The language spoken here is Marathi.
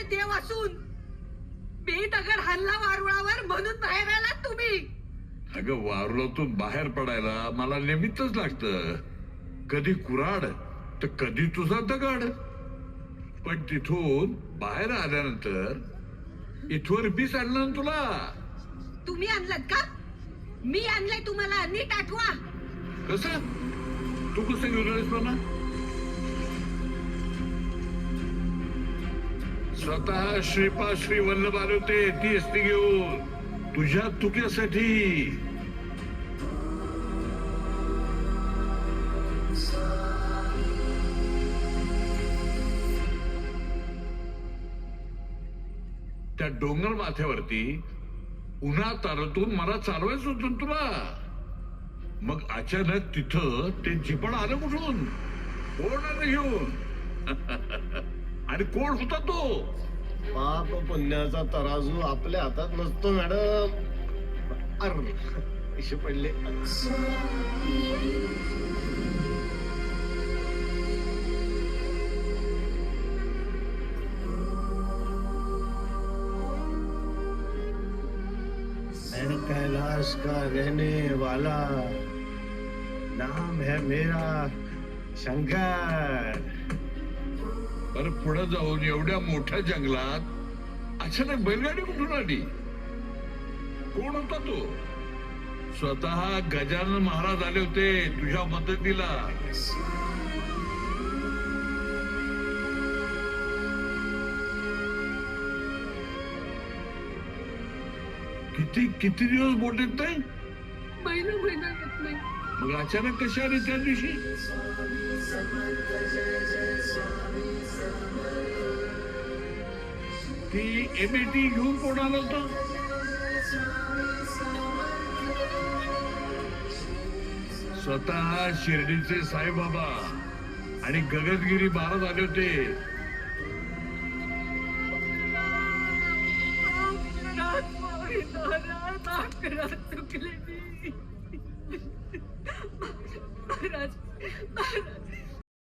देव असून मी दगड हल्ला वारुळावर म्हणून बाहेर आला तुम्ही. अगं वारुळातून बाहेर पडायला मला निमित्तच लागतं. कधी कुऱ्हाड तर कधी तुझा दगड. पण तिथून बाहेर आल्यानंतर इथवर बीस आणलं ना तुला. तुम्ही आणलात का? मी आणलंय तुम्हाला, नीट आठवा. कसं तू कसं घेऊन आलीस मला? स्वतः श्रीपा श्री वल्लभ आले होते ती असती घेऊन तुझ्या तुक्यासाठी. त्या डोंगर माथ्यावरती उन्हा तारतून मला चालवायचं होतं तुला. मग अचानक तिथं ते झिपड आलं कुठून? कोण आलं घेऊन? आणि कोण होता तो? पाप पुण्याचा तराजू आपल्या हातात नसतो मॅडम. अरे पैसे पडले. कैलाश का रहने वाला नाम है मेरा शंकर. अरे पुढे जाऊन एवढ्या मोठ्या जंगलात अचानक बैलगाडी कुठून आली? कोण होता तो? स्वतः गजानन महाराज आले होते तुझ्या मदतीला. किती दिवस बोट येत नाही? महिना येत नाही. मग अचानक कशी आली त्या दिवशी? ती एमएटी घेऊन कोण आलं होतं? स्वतः शिर्डीचे साईबाबा आणि गगनगिरी महाराज आले होते. चुकले मी. महाराज